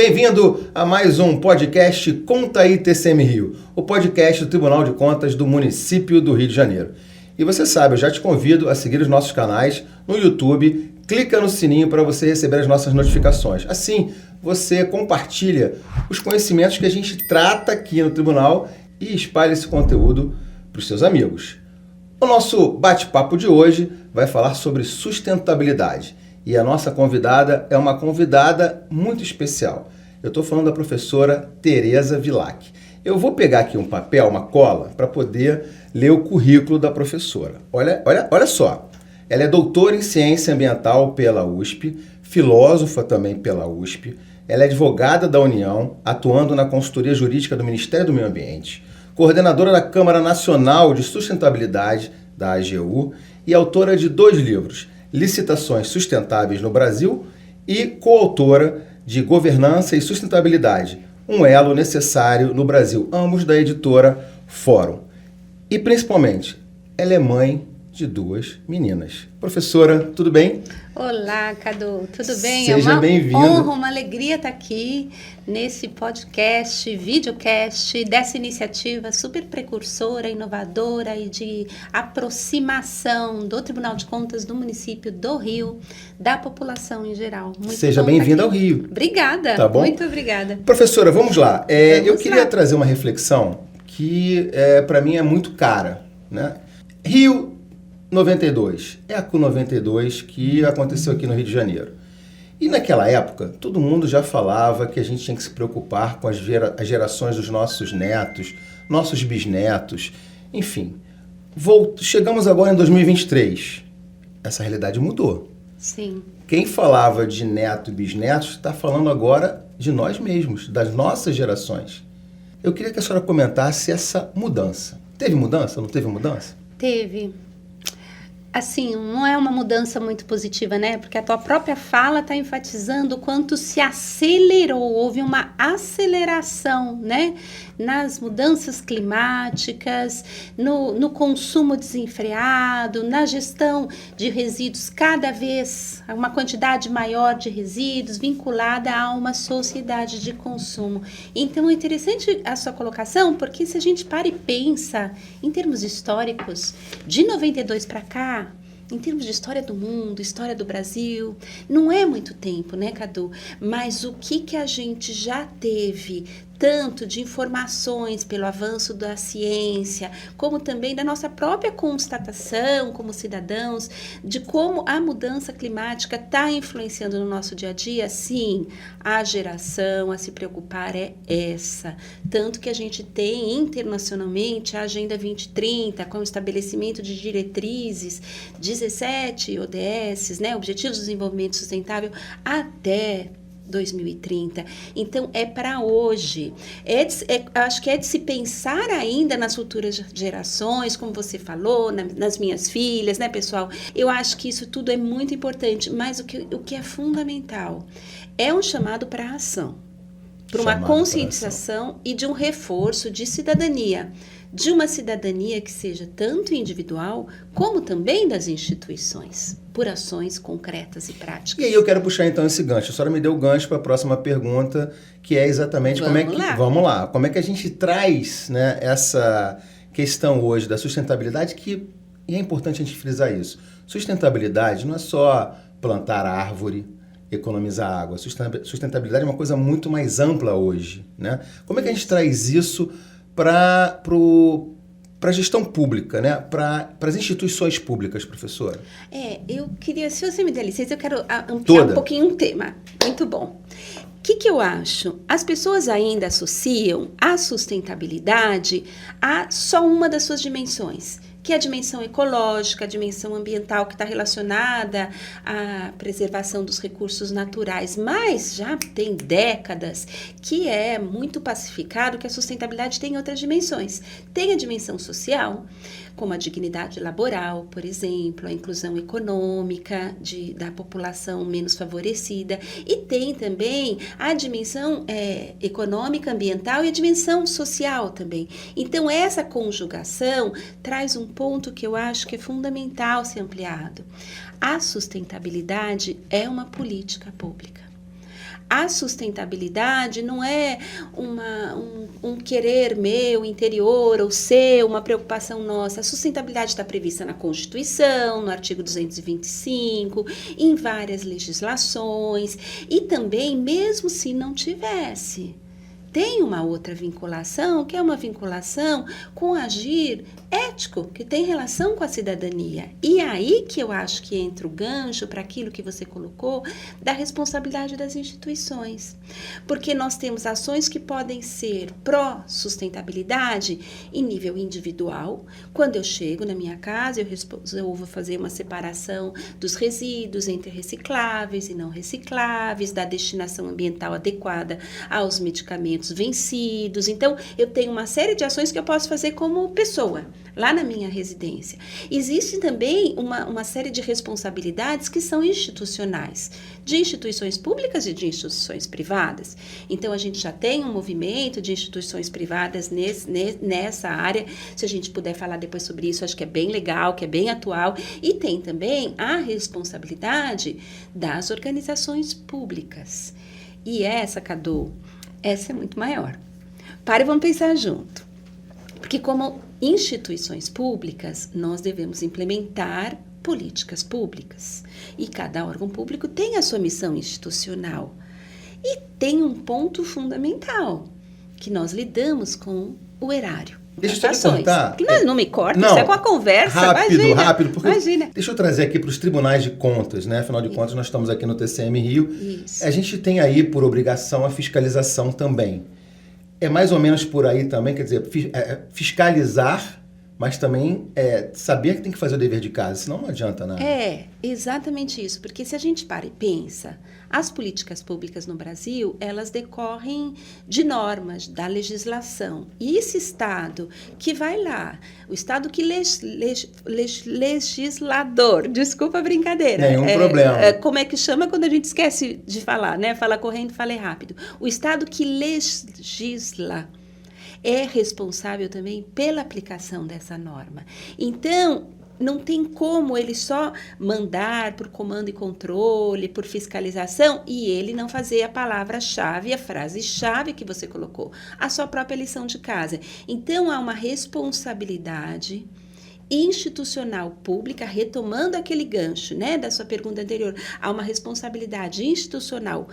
Bem-vindo a mais um podcast Conta aí TCM Rio, o podcast do Tribunal de Contas do município do Rio de Janeiro. E você sabe, eu já te convido a seguir os nossos canais no YouTube, clica no sininho para você receber as nossas notificações. Assim, você compartilha os conhecimentos que a gente trata aqui no tribunal e espalha esse conteúdo para os seus amigos. O nosso bate-papo de hoje vai falar sobre sustentabilidade. E a nossa convidada é uma convidada muito especial. Eu estou falando da professora Tereza Vilac. Eu vou pegar aqui um papel, uma cola, para poder ler o currículo da professora. Olha só. Ela é doutora em ciência ambiental pela USP, filósofa também pela USP. Ela é advogada da União, atuando na consultoria jurídica do Ministério do Meio Ambiente, coordenadora da Câmara Nacional de Sustentabilidade, da AGU, e autora de 2 livros, Licitações Sustentáveis no Brasil e coautora de Governança e Sustentabilidade, um elo necessário no Brasil, ambos da editora Fórum. E principalmente, ela é mãe de 2 meninas. Professora, tudo bem? Olá, Cadu, tudo bem? Seja bem-vindo. É uma honra, uma alegria estar aqui nesse podcast, videocast dessa iniciativa super precursora, inovadora e de aproximação do Tribunal de Contas do município do Rio, da população em geral. Muito Seja bom bem-vinda estar ao aqui. Rio. Obrigada, Tá bom? muito obrigada. Professora, vamos lá. Eu queria lá. trazer uma reflexão que para mim é muito cara, né? Rio 92, Eco 92, que aconteceu aqui no Rio de Janeiro. E naquela época, todo mundo já falava que a gente tinha que se preocupar com as gerações dos nossos netos, nossos bisnetos, enfim. Chegamos agora em 2023. Essa realidade mudou. Sim. Quem falava de neto e bisnetos está falando agora de nós mesmos, das nossas gerações. Eu queria que a senhora comentasse essa mudança. Teve mudança? Não teve mudança? Teve. Assim, não é uma mudança muito positiva, né? Porque a tua própria fala está enfatizando o quanto se acelerou, houve uma aceleração, né? Nas mudanças climáticas, no consumo desenfreado, na gestão de resíduos, cada vez uma quantidade maior de resíduos vinculada a uma sociedade de consumo. Então, é interessante a sua colocação, porque se a gente para e pensa em termos históricos, de 92 para cá, em termos de história do mundo, história do Brasil, não é muito tempo, né, Cadu? Mas o que a gente já teve, tanto de informações pelo avanço da ciência, como também da nossa própria constatação como cidadãos, de como a mudança climática está influenciando no nosso dia a dia, sim, a geração a se preocupar é essa. Tanto que a gente tem internacionalmente a Agenda 2030, com o estabelecimento de diretrizes, 17 ODS, né, Objetivos de Desenvolvimento Sustentável, até 2030. Então, é para hoje. Acho que é de se pensar ainda nas futuras gerações, como você falou, nas minhas filhas, né, pessoal? Eu acho que isso tudo é muito importante, mas o que é fundamental é um chamado para a ação, para uma conscientização e de um reforço de cidadania. De uma cidadania que seja tanto individual, como também das instituições, por ações concretas e práticas. E aí eu quero puxar então esse gancho. A senhora me deu o gancho para a próxima pergunta, que é exatamente Vamos lá. Como é que a gente traz, né, essa questão hoje da sustentabilidade, e é importante a gente frisar isso. Sustentabilidade não é só plantar árvore, economizar água. Sustentabilidade é uma coisa muito mais ampla hoje, né? Como é que a gente traz isso para a gestão pública, né? Para as instituições públicas, professora? Eu queria, se você me der licença, eu quero ampliar um pouquinho um tema. Muito bom. O que eu acho? As pessoas ainda associam a sustentabilidade a só uma das suas dimensões, que é a dimensão ecológica, a dimensão ambiental, que está relacionada à preservação dos recursos naturais. Mas já tem décadas que é muito pacificado que a sustentabilidade tem outras dimensões. Tem a dimensão social, como a dignidade laboral, por exemplo, a inclusão econômica da população menos favorecida, e tem também a dimensão econômica, ambiental e a dimensão social também. Então, essa conjugação traz um ponto que eu acho que é fundamental ser ampliado. A sustentabilidade é uma política pública. A sustentabilidade não é um querer meu, interior, ou seu, uma preocupação nossa. A sustentabilidade está prevista na Constituição, no artigo 225, em várias legislações, e também, mesmo se não tivesse, tem uma outra vinculação, que é uma vinculação com agir ético, que tem relação com a cidadania. E aí que eu acho que entra o gancho para aquilo que você colocou, da responsabilidade das instituições. Porque nós temos ações que podem ser pró-sustentabilidade em nível individual. Quando eu chego na minha casa, eu vou fazer uma separação dos resíduos entre recicláveis e não recicláveis, da destinação ambiental adequada aos medicamentos vencidos. Então, eu tenho uma série de ações que eu posso fazer como pessoa, lá na minha residência. Existe também uma série de responsabilidades que são institucionais, de instituições públicas e de instituições privadas. Então, a gente já tem um movimento de instituições privadas nessa área. Se a gente puder falar depois sobre isso, acho que é bem legal, que é bem atual. E tem também a responsabilidade das organizações públicas. E essa, Cadu, essa é muito maior. Para e vamos pensar junto. Porque como instituições públicas, nós devemos implementar políticas públicas. E cada órgão público tem a sua missão institucional. E tem um ponto fundamental, que nós lidamos com o erário. Deixa eu só te contar. Não me corta, isso é com a conversa. Rápido, porque imagina. Deixa eu trazer aqui para os tribunais de contas, né? Afinal de contas, nós estamos aqui no TCM Rio. Isso. A gente tem aí, por obrigação, a fiscalização também. É mais ou menos por aí também, quer dizer, fiscalizar, mas também saber que tem que fazer o dever de casa, senão não adianta nada. É, exatamente isso, porque se a gente para e pensa, as políticas públicas no Brasil, elas decorrem de normas, da legislação. E esse Estado que vai lá, o Estado que legislador, desculpa a brincadeira. Nenhum problema. Como é que chama quando a gente esquece de falar, né? Fala correndo, fala rápido. O Estado que legisla é responsável também pela aplicação dessa norma. Então, não tem como ele só mandar por comando e controle, por fiscalização, e ele não fazer a palavra-chave, a frase-chave que você colocou, a sua própria lição de casa. Então, há uma responsabilidade institucional pública, retomando aquele gancho, né, da sua pergunta anterior, há uma responsabilidade institucional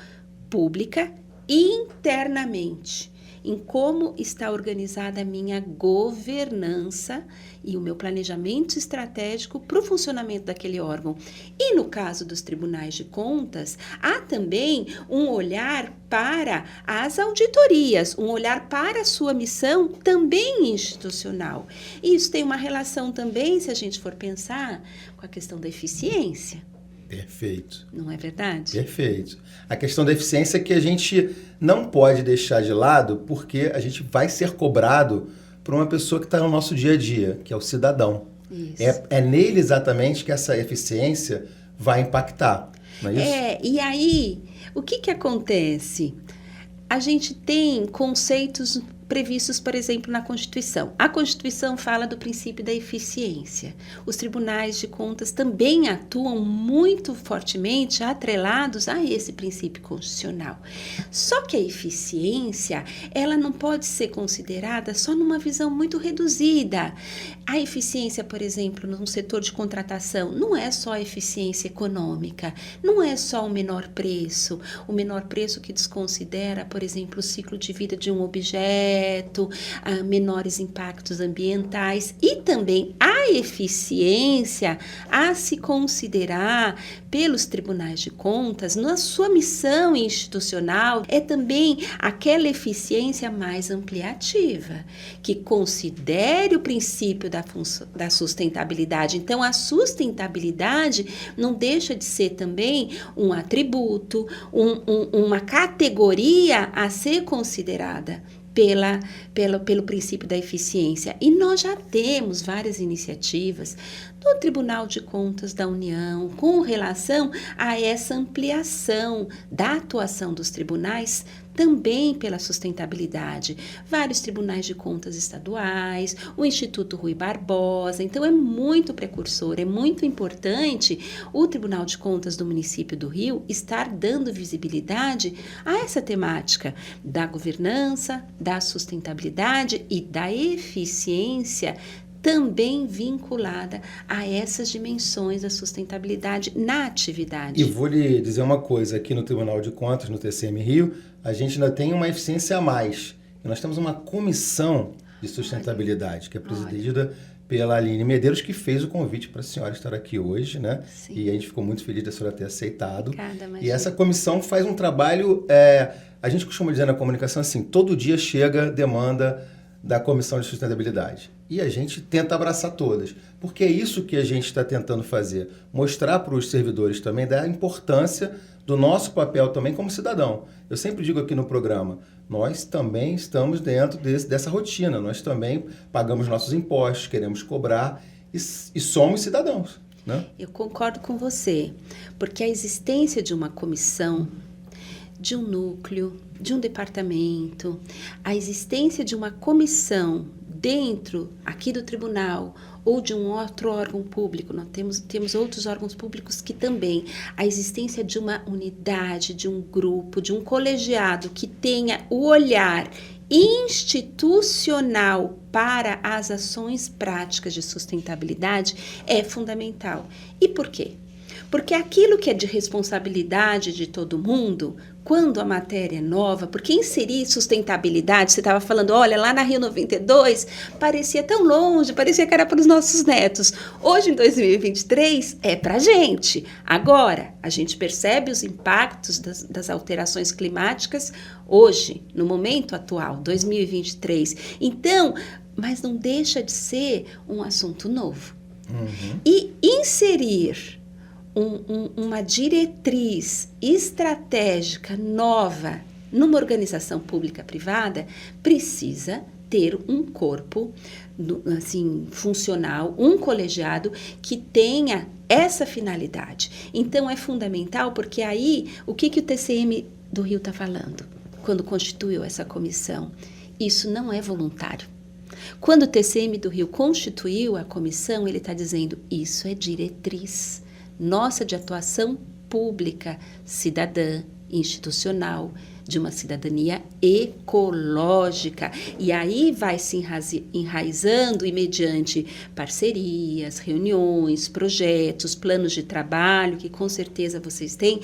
pública internamente, em como está organizada a minha governança e o meu planejamento estratégico para o funcionamento daquele órgão. E no caso dos tribunais de contas, há também um olhar para as auditorias, um olhar para a sua missão também institucional. E isso tem uma relação também, se a gente for pensar, com a questão da eficiência. Perfeito. Não é verdade? Perfeito. A questão da eficiência é que a gente não pode deixar de lado, porque a gente vai ser cobrado por uma pessoa que está no nosso dia a dia, que é o cidadão. Isso. É nele exatamente que essa eficiência vai impactar, não é isso? E aí, o que acontece? A gente tem conceitos previstos, por exemplo, na Constituição. A Constituição fala do princípio da eficiência. Os tribunais de contas também atuam muito fortemente atrelados a esse princípio constitucional. Só que a eficiência, ela não pode ser considerada só numa visão muito reduzida. A eficiência, por exemplo, no setor de contratação, não é só a eficiência econômica, não é só o menor preço que desconsidera, por exemplo, o ciclo de vida de um objeto, menores impactos ambientais, e também a eficiência a se considerar pelos tribunais de contas na sua missão institucional é também aquela eficiência mais ampliativa, que considere o princípio da sustentabilidade. Então, a sustentabilidade não deixa de ser também um atributo, uma categoria a ser considerada pelo princípio da eficiência. E nós já temos várias iniciativas do Tribunal de Contas da União com relação a essa ampliação da atuação dos tribunais também pela sustentabilidade. Vários tribunais de contas estaduais, o Instituto Rui Barbosa. Então, é muito precursor, é muito importante o Tribunal de Contas do município do Rio estar dando visibilidade a essa temática da governança, da sustentabilidade e da eficiência, também vinculada a essas dimensões da sustentabilidade na atividade. E vou lhe dizer uma coisa, aqui no Tribunal de Contas, no TCM Rio, a gente ainda tem uma eficiência a mais. E nós temos uma comissão de sustentabilidade, que é presidida pela Aline Medeiros, que fez o convite para a senhora estar aqui hoje, né? Sim. E a gente ficou muito feliz da senhora ter aceitado. Obrigada, E essa comissão faz um trabalho, a gente costuma dizer na comunicação assim, todo dia chega demanda da Comissão de Sustentabilidade. E a gente tenta abraçar todas, porque é isso que a gente está tentando fazer, mostrar para os servidores também da importância do nosso papel também como cidadão. Eu sempre digo aqui no programa, nós também estamos dentro dessa rotina, nós também pagamos nossos impostos, queremos cobrar e somos cidadãos, né? Eu concordo com você, porque a existência de uma comissão, de um núcleo, de um departamento, a existência de uma comissão dentro aqui do tribunal ou de um outro órgão público, nós temos outros órgãos públicos que também, a existência de uma unidade, de um grupo, de um colegiado que tenha o olhar institucional para as ações práticas de sustentabilidade é fundamental. E por quê? Porque aquilo que é de responsabilidade de todo mundo, quando a matéria é nova, porque inserir sustentabilidade, você estava falando, olha, lá na Rio 92, parecia tão longe, parecia que era para os nossos netos. Hoje, em 2023, é para a gente. Agora, a gente percebe os impactos das alterações climáticas hoje, no momento atual, 2023. Então, mas não deixa de ser um assunto novo. E inserir uma diretriz estratégica nova numa organização pública privada precisa ter um corpo assim, funcional, um colegiado que tenha essa finalidade. Então é fundamental porque aí o que o TCM do Rio está falando quando constituiu essa comissão? Isso não é voluntário. Quando o TCM do Rio constituiu a comissão, ele está dizendo isso é diretriz nossa de atuação pública, cidadã, institucional, de uma cidadania ecológica. E aí vai se enraizando e mediante parcerias, reuniões, projetos, planos de trabalho, que com certeza vocês têm,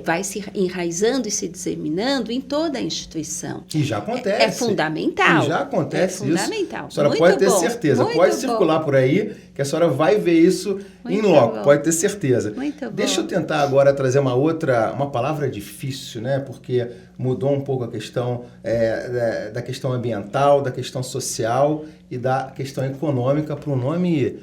vai se enraizando e se disseminando em toda a instituição. E já acontece. É fundamental. E já acontece isso. É fundamental. A senhora muito pode ter bom, certeza, pode circular por aí, que a senhora vai ver isso em loco, pode ter certeza. Muito bom. Deixa eu tentar agora trazer uma palavra difícil, né? Porque mudou um pouco a questão da questão ambiental, da questão social e da questão econômica para um nome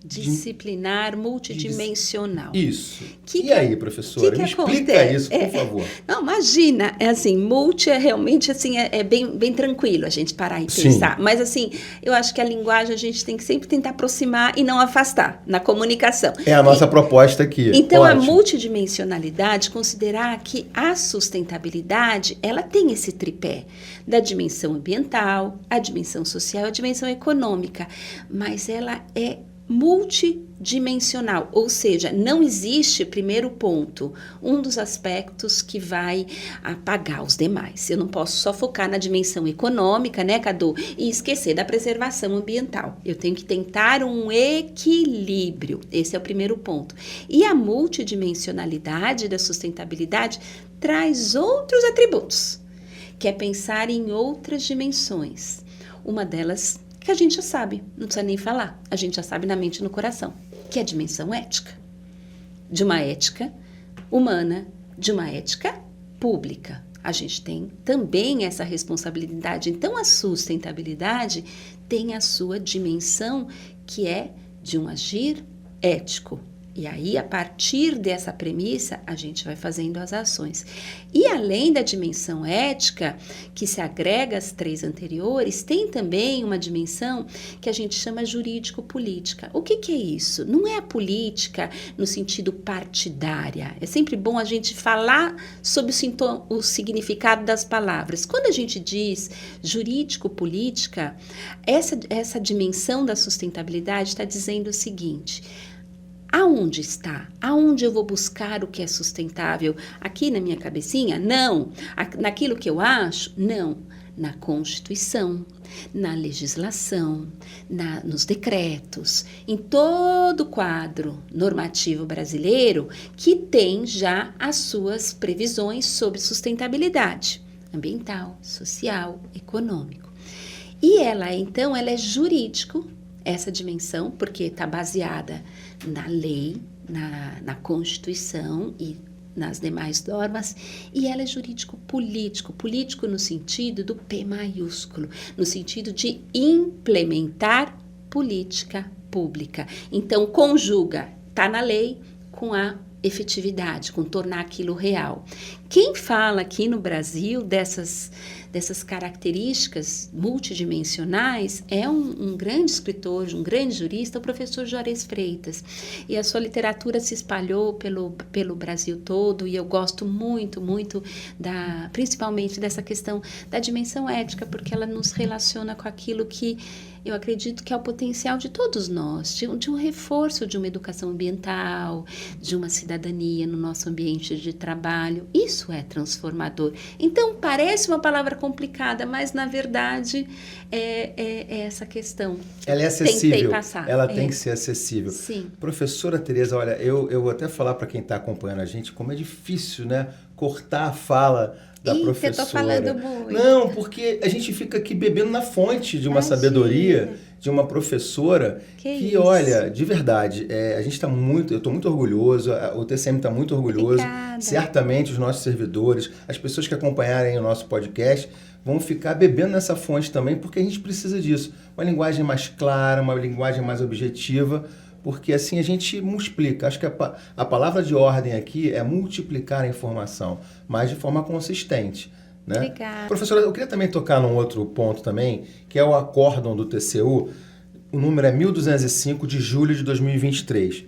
disciplinar, multidimensional. Isso. E aí, professora, me explica isso, por favor. Não, imagina, multi é realmente assim, bem tranquilo a gente parar e pensar. Mas assim, eu acho que a linguagem a gente tem que sempre tentar aproximar e não afastar na comunicação. É a nossa proposta aqui. Então, ótimo. A multidimensionalidade, considerar que a sustentabilidade, ela tem esse tripé da dimensão ambiental, a dimensão social, a dimensão econômica, mas ela é multidimensional, ou seja, não existe, primeiro ponto, um dos aspectos que vai apagar os demais. Eu não posso só focar na dimensão econômica, né, Cadu, e esquecer da preservação ambiental. Eu tenho que tentar um equilíbrio. Esse é o primeiro ponto. E a multidimensionalidade da sustentabilidade traz outros atributos, que é pensar em outras dimensões. Uma delas que a gente já sabe, não precisa nem falar, a gente já sabe na mente e no coração, que é a dimensão ética. De uma ética humana, de uma ética pública. A gente tem também essa responsabilidade. Então, a sustentabilidade tem a sua dimensão, que é de um agir ético, E aí, a partir dessa premissa, a gente vai fazendo as ações. E além da dimensão ética, que se agrega às 3 anteriores, tem também uma dimensão que a gente chama jurídico-política. O que é isso? Não é a política no sentido partidária. É sempre bom a gente falar sobre o significado das palavras. Quando a gente diz jurídico-política, essa dimensão da sustentabilidade está dizendo o seguinte: aonde está? Aonde eu vou buscar o que é sustentável? Aqui na minha cabecinha? Não. Naquilo que eu acho? Não. Na Constituição, na legislação, nos decretos, em todo o quadro normativo brasileiro que tem já as suas previsões sobre sustentabilidade ambiental, social, econômico. E ela, então, ela é jurídico, essa dimensão, porque está baseada na lei, na Constituição e nas demais normas, e ela é jurídico-político, político no sentido do P maiúsculo, no sentido de implementar política pública. Então, conjuga, está na lei, com a efetividade, com tornar aquilo real. Quem fala aqui no Brasil dessas características multidimensionais é um grande escritor, um grande jurista, o professor Juarez Freitas. E a sua literatura se espalhou pelo Brasil todo, e eu gosto muito, muito, principalmente dessa questão da dimensão ética, porque ela nos relaciona com aquilo que eu acredito que é o potencial de todos nós, de um reforço de uma educação ambiental, de uma cidadania no nosso ambiente de trabalho. Isso é transformador. Então, parece uma palavra complicada, mas, na verdade, é essa questão. Ela é acessível. Tentei passar. Ela tem que ser acessível. Sim. Professora Tereza, olha, eu vou até falar para quem está acompanhando a gente como é difícil, né, cortar a fala da professora. Eu tô falando muito. Não, porque a gente fica aqui bebendo na fonte de uma sabedoria de uma professora que olha, de verdade, a gente está muito, eu estou muito orgulhoso, o TCM está muito orgulhoso. Obrigada. Certamente os nossos servidores, as pessoas que acompanharem o nosso podcast vão ficar bebendo nessa fonte também, porque a gente precisa disso. Uma linguagem mais clara, uma linguagem mais objetiva, porque assim a gente multiplica. Acho que a palavra de ordem aqui é multiplicar a informação, mas de forma consistente. Né? Obrigada. Professora, eu queria também tocar num outro ponto também, que é o acórdão do TCU. O número é 1205 de julho de 2023.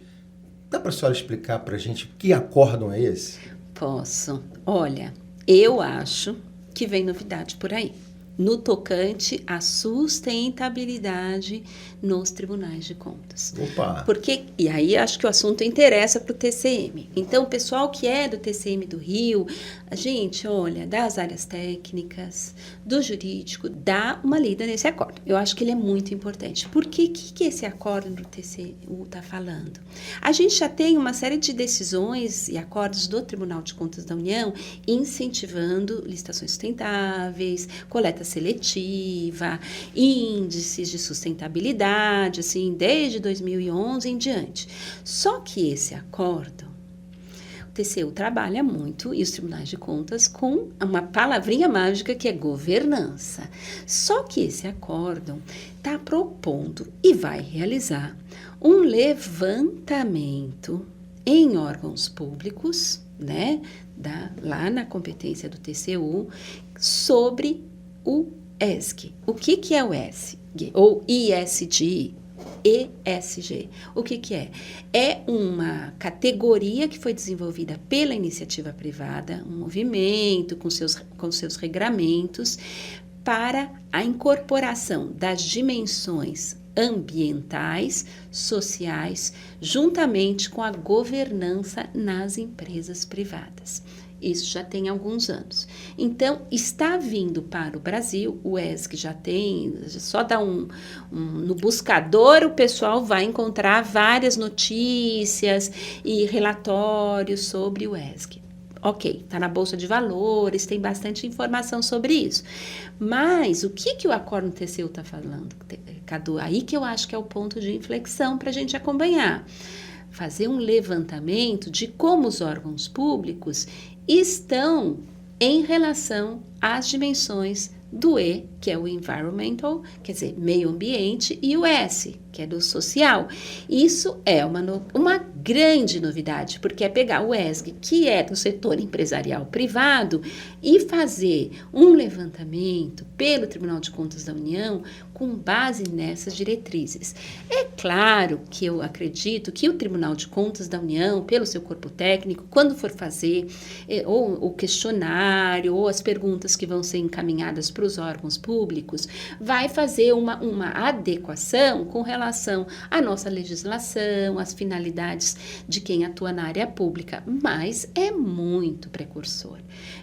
Dá para a senhora explicar para a gente que acórdão é esse? Posso. Olha, eu acho que vem novidade por aí, no tocante à sustentabilidade nos tribunais de contas. Opa! E aí acho que o assunto interessa para o TCM. Então, o pessoal que é do TCM do Rio, a gente, olha, das áreas técnicas, do jurídico, dá uma lida nesse acordo. Eu acho que ele é muito importante. Porque o que esse acordo do TCU está falando? A gente já tem uma série de decisões e acordos do Tribunal de Contas da União incentivando licitações sustentáveis, coleta seletiva, índices de sustentabilidade, assim, desde 2011 em diante. Só que esse acordo, o TCU trabalha muito, e os tribunais de contas, com uma palavrinha mágica que é governança. Só que esse acordo está propondo e vai realizar um levantamento em órgãos públicos, né, lá na competência do TCU, sobre o ESG. O que é o ESG? Ou ESG, ESG. O que é? É uma categoria que foi desenvolvida pela iniciativa privada, um movimento com seus regramentos, para a incorporação das dimensões ambientais, sociais, juntamente com a governança nas empresas privadas. Isso já tem alguns anos. Então, está vindo para o Brasil, o ESG já tem, só dá no buscador, o pessoal vai encontrar várias notícias e relatórios sobre o ESG. Ok, está na Bolsa de Valores, tem bastante informação sobre isso. Mas o que o Acordo TCU está falando, Cadu? Aí que eu acho que é o ponto de inflexão para a gente acompanhar. Fazer um levantamento de como os órgãos públicos estão em relação às dimensões do E, que é o environmental, quer dizer, meio ambiente, e o S, que é do social. Isso é uma grande novidade, porque é pegar o ESG, que é do setor empresarial privado, e fazer um levantamento pelo Tribunal de Contas da União com base nessas diretrizes. É claro que eu acredito que o Tribunal de Contas da União, pelo seu corpo técnico, quando for fazer ou o questionário ou as perguntas que vão ser encaminhadas para os órgãos públicos, vai fazer uma adequação com relação à nossa legislação, às finalidades de quem atua na área pública, mas é muito precursor.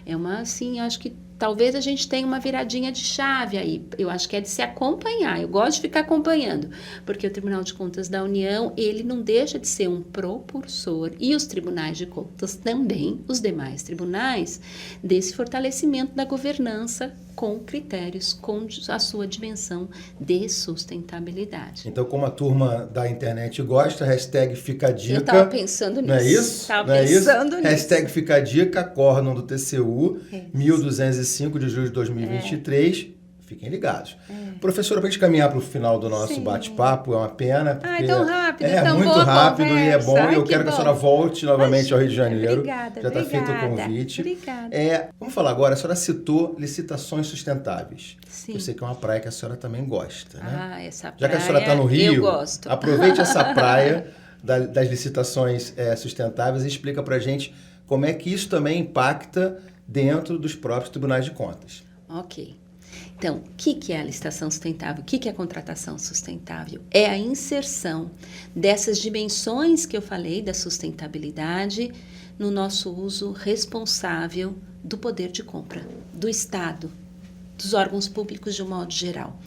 É uma, assim, acho que talvez a gente tenha uma viradinha de chave aí. Eu acho que é de se acompanhar. Eu gosto de ficar acompanhando, porque o Tribunal de Contas da União, ele não deixa de ser um propulsor, e os tribunais de contas também, os demais tribunais, desse fortalecimento da governança com critérios, com a sua dimensão de sustentabilidade. Então, como a turma da internet gosta, hashtag fica a dica. Eu estava pensando nisso. Não é isso? Estava pensando nisso. Hashtag fica a dica, acórdão do TCU, 1205 de julho de 2023. Fiquem ligados. Professora, para a gente caminhar para o final do nosso bate-papo, é uma pena. Porque tão rápido, é tão muito boa rápido conversa. e é bom. E eu quero bom. que a senhora volte novamente ao Rio de Janeiro. Obrigada, já está feito o convite. Obrigada. Vamos falar agora, a senhora citou licitações sustentáveis. Sim. Eu sei que é uma praia que a senhora também gosta, né? Ah, essa praia, já que a senhora está no Rio, eu gosto. Aproveite essa praia das licitações sustentáveis e explica para a gente como é que isso também impacta dentro dos próprios tribunais de contas. Ok. Então, o que é a licitação sustentável? O que é a contratação sustentável? É a inserção dessas dimensões que eu falei da sustentabilidade no nosso uso responsável do poder de compra, do Estado, dos órgãos públicos de um modo geral.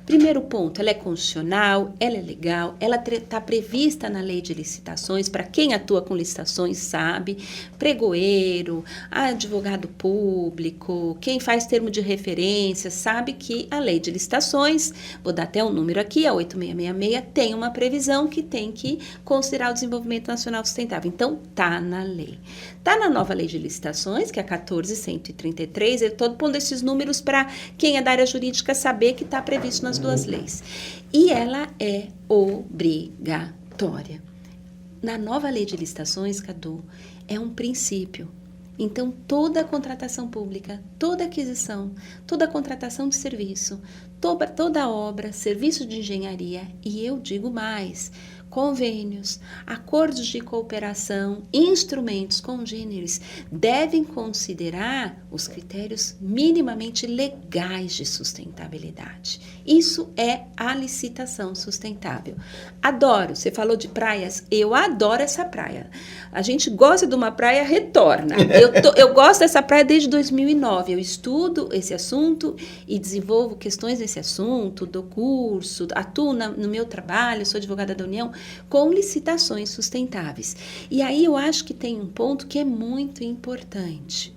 Primeiro ponto, ela é constitucional, ela é legal, ela está prevista na lei de licitações, para quem atua com licitações sabe, pregoeiro, advogado público, quem faz termo de referência, sabe que a lei de licitações, vou dar até um número aqui, a 8666, tem uma previsão que tem que considerar o desenvolvimento nacional sustentável. Então, está na lei. Está na nova lei de licitações, que é a 14.133, eu estou pondo esses números para quem é da área jurídica saber que está previsto nas duas leis. E ela é obrigatória. Na nova lei de licitações, Cadu, é um princípio. Então, toda contratação pública, toda aquisição, toda contratação de serviço, toda obra, serviço de engenharia, e eu digo mais, convênios, acordos de cooperação, instrumentos congêneres, devem considerar os critérios minimamente legais de sustentabilidade. Isso é a licitação sustentável. Adoro, você falou de praias, eu adoro essa praia. A gente gosta de uma praia, retorna. Eu gosto dessa praia desde 2009, eu estudo esse assunto e desenvolvo questões nesse assunto, dou curso, atuo no meu trabalho, sou advogada da União, com licitações sustentáveis. E aí eu acho que tem um ponto que é muito importante.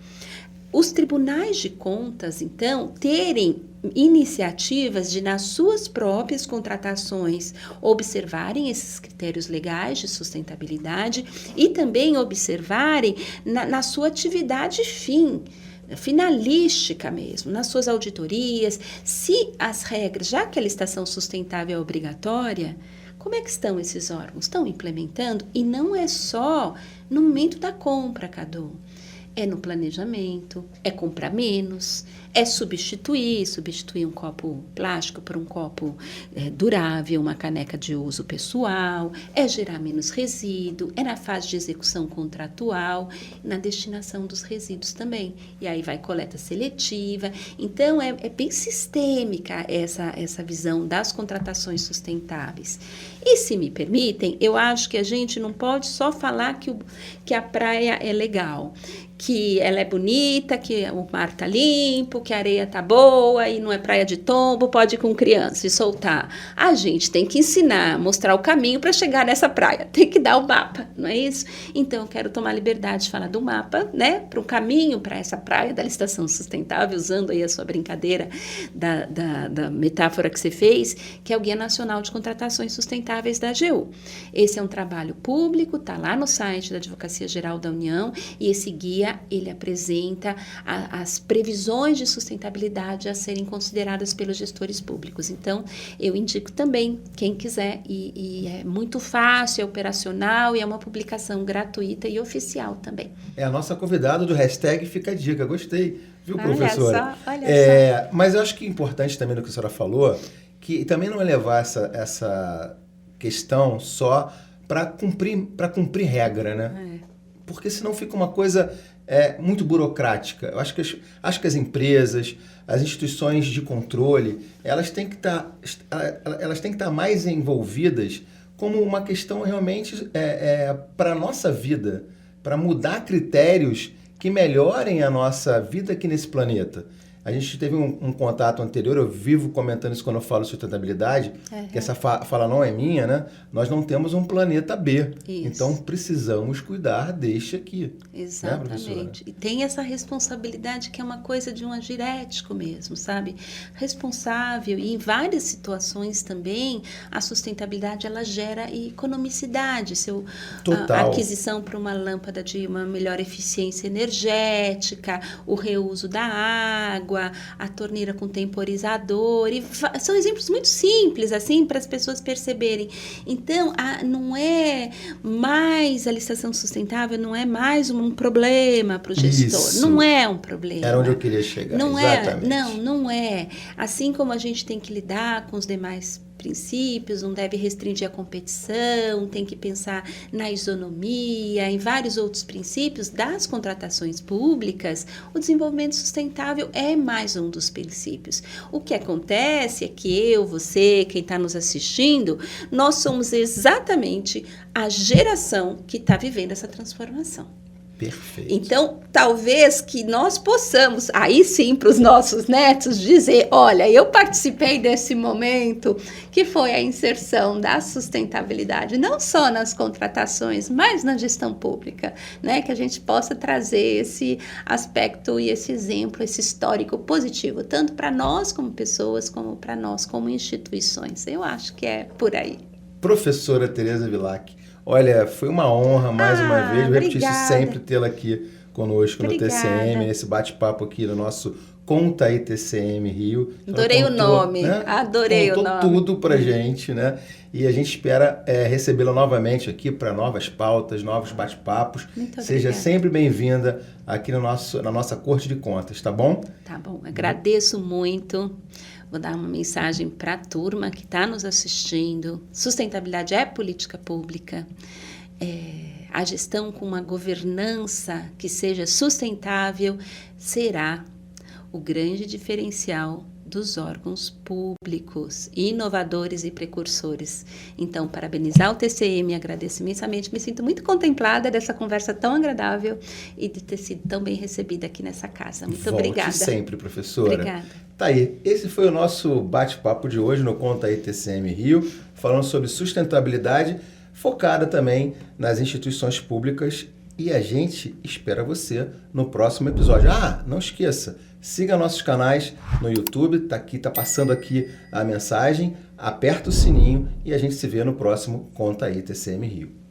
Os tribunais de contas, então, terem iniciativas de, nas suas próprias contratações, observarem esses critérios legais de sustentabilidade e também observarem na sua atividade finalística mesmo, nas suas auditorias, se as regras, já que a licitação sustentável é obrigatória, como é que estão esses órgãos? Estão implementando? E não é só no momento da compra, Cadu. É no planejamento, é comprar menos, é substituir um copo plástico por um copo durável, uma caneca de uso pessoal, é gerar menos resíduo, é na fase de execução contratual, na destinação dos resíduos também. E aí vai coleta seletiva. Então, é bem sistêmica essa visão das contratações sustentáveis. E se me permitem, eu acho que a gente não pode só falar que a praia é legal, que ela é bonita, que o mar tá limpo, que a areia tá boa e não é praia de tombo, pode ir com criança e soltar. A gente tem que ensinar, mostrar o caminho para chegar nessa praia, tem que dar o mapa, não é isso? Então, eu quero tomar liberdade de falar do mapa, né, para o caminho para essa praia da licitação sustentável, usando aí a sua brincadeira da metáfora que você fez, que é o Guia Nacional de Contratações Sustentáveis da AGU. Esse é um trabalho público, tá lá no site da Advocacia Geral da União, e esse guia ele apresenta as previsões de sustentabilidade a serem consideradas pelos gestores públicos. Então, eu indico também, quem quiser, e é muito fácil, é operacional e é uma publicação gratuita e oficial também. É a nossa convidada do hashtag Fica a Dica, gostei, viu, Olha professora? só, olha só. Mas eu acho que é importante também do que a senhora falou, que também não é levar essa questão só para cumprir regra, né? Porque senão fica uma coisa muito burocrática. Eu acho que as empresas, as instituições de controle, elas têm que estar mais envolvidas como uma questão realmente para a nossa vida, para mudar critérios que melhorem a nossa vida aqui nesse planeta. A gente teve um contato anterior, eu vivo comentando isso quando eu falo sustentabilidade, que essa fala não é minha, né? Nós não temos um planeta B, então precisamos cuidar deste aqui. Exatamente. Né, e tem essa responsabilidade que é uma coisa de um agir ético mesmo, sabe? Responsável, e em várias situações também, a sustentabilidade ela gera economicidade, a aquisição para uma lâmpada de uma melhor eficiência energética, o reuso da água, a torneira com temporizador, e são exemplos muito simples, assim, para as pessoas perceberem. Então, não é mais a licitação sustentável, não é mais um problema para o gestor. Isso. Não é um problema. Era onde eu queria chegar, exatamente. Não é. Assim como a gente tem que lidar com os demais princípios, não deve restringir a competição, tem que pensar na isonomia, em vários outros princípios das contratações públicas, o desenvolvimento sustentável é mais um dos princípios. O que acontece é que você, quem está nos assistindo, nós somos exatamente a geração que está vivendo essa transformação. Perfeito. Então, talvez que nós possamos, aí sim, para os nossos netos, dizer, olha, eu participei desse momento que foi a inserção da sustentabilidade, não só nas contratações, mas na gestão pública, né? Que a gente possa trazer esse aspecto e esse exemplo, esse histórico positivo, tanto para nós como pessoas, como para nós como instituições. Eu acho que é por aí. Professora Tereza Vilac, olha, foi uma honra mais uma vez, vou repetir isso sempre, tê-la aqui conosco no TCM, esse bate-papo aqui no nosso Conta aí TCM Rio. Adorei o nome, né? Adorei o nome. Contou tudo pra gente, né? E a gente espera recebê-la novamente aqui para novas pautas, novos bate-papos. Seja sempre bem-vinda aqui na nossa Corte de Contas, tá bom? Tá bom, agradeço muito. Vou dar uma mensagem para a turma que está nos assistindo. Sustentabilidade é política pública. A gestão com uma governança que seja sustentável será o grande diferencial dos órgãos públicos, inovadores e precursores. Então, parabenizar o TCM, agradeço imensamente, me sinto muito contemplada dessa conversa tão agradável e de ter sido tão bem recebida aqui nessa casa. Muito obrigada. Volte sempre, professora. Obrigada. Tá aí, esse foi o nosso bate-papo de hoje no Conta aí TCM Rio, falando sobre sustentabilidade, focada também nas instituições públicas, e a gente espera você no próximo episódio. Não esqueça, siga nossos canais no YouTube, tá passando aqui a mensagem, aperta o sininho e a gente se vê no próximo Conta aí TCM Rio.